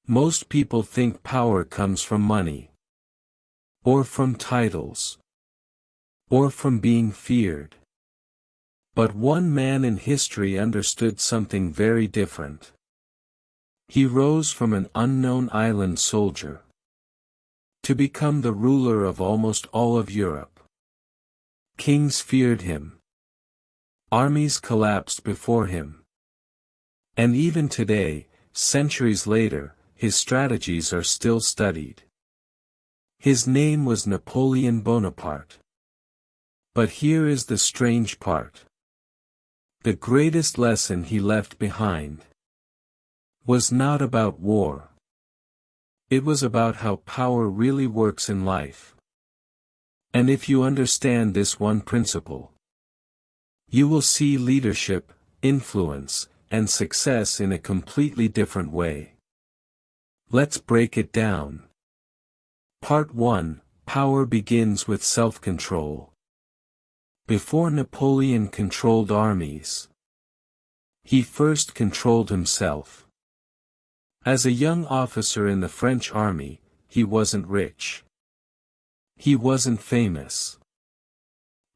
Most people think power comes from money, or from titles, or from being feared. But one man in history understood something very different. He rose from an unknown island soldier to become the ruler of almost all of Europe. Kings feared him. Armies collapsed before him. And even today, centuries later, his strategies are still studied. His name was Napoleon Bonaparte. But here is the strange part. The greatest lesson he left behind was not about war. It was about how power really works in life. And if you understand this one principle, you will see leadership, influence, and success in a completely different way. Let's break it down. Part 1: Power begins with self-control. Before Napoleon controlled armies, he first controlled himself. As a young officer in the French army, he wasn't rich. He wasn't famous.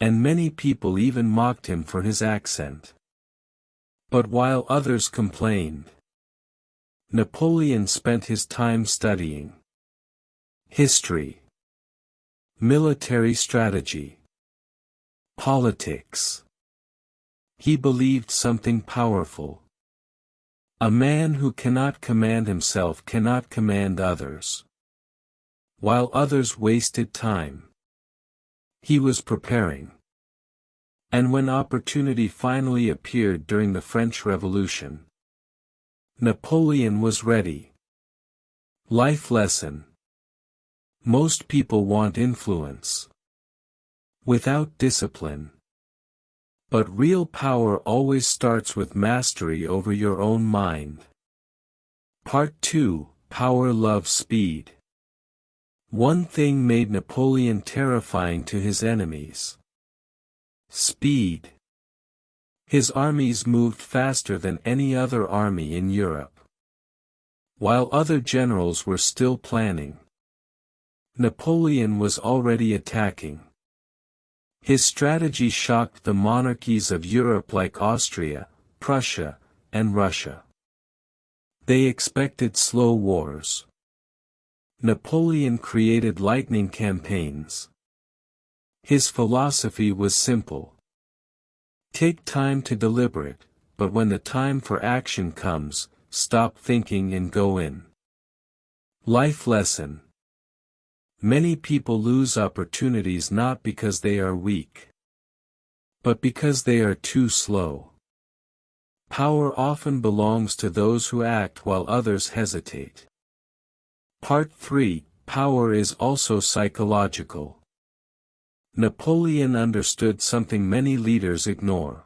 And many people even mocked him for his accent. But while others complained, Napoleon spent his time studying history, military strategy, politics. He believed something powerful. A man who cannot command himself cannot command others. While others wasted time, he was preparing. And when opportunity finally appeared during the French Revolution, Napoleon was ready. Life lesson. Most people want influence without discipline. But real power always starts with mastery over your own mind. Part 2: Power loves speed. One thing made Napoleon terrifying to his enemies: speed. His armies moved faster than any other army in Europe. While other generals were still planning, Napoleon was already attacking. His strategy shocked the monarchies of Europe like Austria, Prussia, and Russia. They expected slow wars. Napoleon created lightning campaigns. His philosophy was simple. Take time to deliberate, but when the time for action comes, stop thinking and go in. Life lesson. Many people lose opportunities not because they are weak, but because they are too slow. Power often belongs to those who act while others hesitate. Part 3: Power is also psychological. Napoleon understood something many leaders ignore.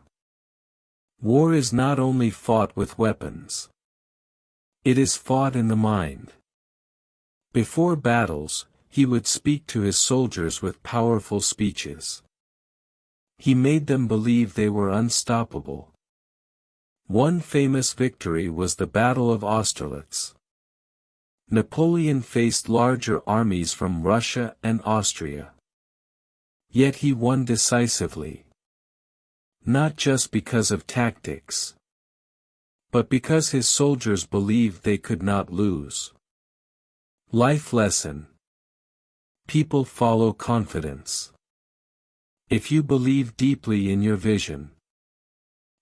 War is not only fought with weapons. It is fought in the mind. Before battles, he would speak to his soldiers with powerful speeches. He made them believe they were unstoppable. One famous victory was the Battle of Austerlitz. Napoleon faced larger armies from Russia and Austria. Yet he won decisively. Not just because of tactics, but because his soldiers believed they could not lose. Life lesson. People follow confidence. If you believe deeply in your vision,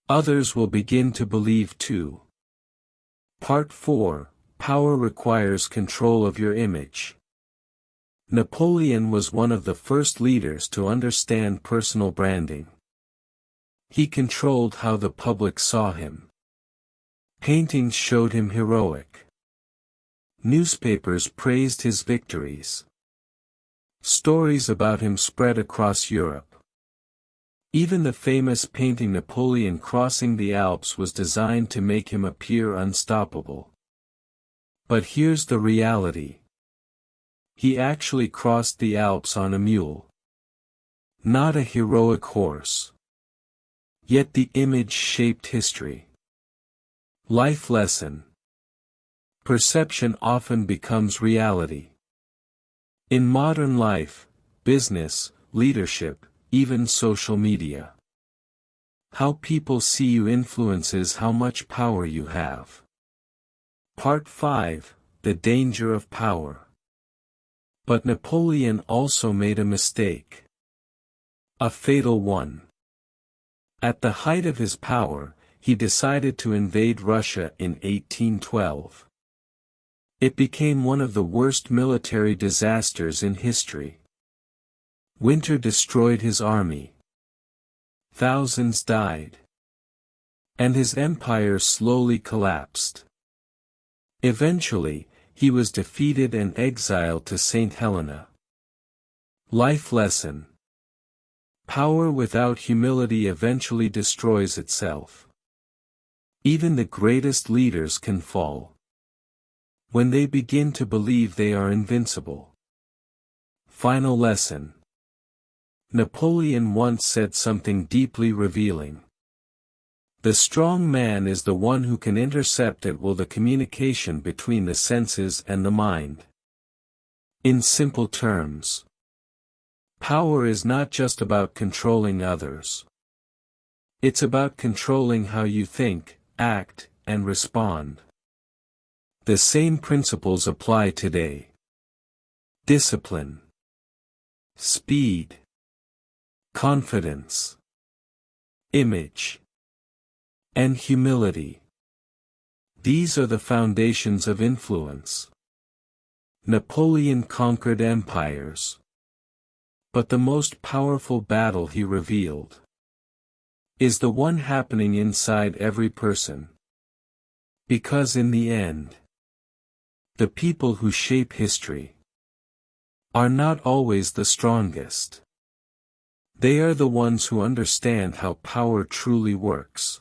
others will begin to believe too. Part 4: Power requires control of your image. Napoleon was one of the first leaders to understand personal branding. He controlled how the public saw him. Paintings showed him heroic. Newspapers praised his victories. Stories about him spread across Europe. Even the famous painting Napoleon crossing the Alps was designed to make him appear unstoppable. But here's the reality. He actually crossed the Alps on a mule. Not a heroic horse. Yet the image shaped history. Life lesson. perception often becomes reality. In modern life, business, leadership, even social media. How people see you influences how much power you have. Part 5, The Danger of Power. But Napoleon also made a mistake. A fatal one. At the height of his power, he decided to invade Russia in 1812. It became one of the worst military disasters in history. Winter destroyed his army. Thousands died. And his empire slowly collapsed. Eventually, he was defeated and exiled to St. Helena. Life lesson. Power without humility eventually destroys itself. Even the greatest leaders can fall when they begin to believe they are invincible. Final lesson. Napoleon once said something deeply revealing. The strong man is the one who can intercept at will the communication between the senses and the mind. In simple terms, power is not just about controlling others. It's about controlling how you think, act, and respond. The same principles apply today. Discipline, speed, confidence, image, and humility. These are the foundations of influence. Napoleon conquered empires. But the most powerful battle he revealed is the one happening inside every person. Because in the end, the people who shape history are not always the strongest. They are the ones who understand how power truly works.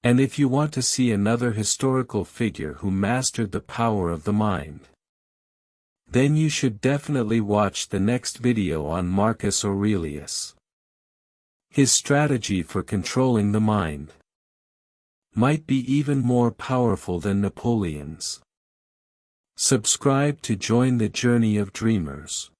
And if you want to see another historical figure who mastered the power of the mind, then you should definitely watch the next video on Marcus Aurelius. His strategy for controlling the mind might be even more powerful than Napoleon's. Subscribe to join the journey of dreamers.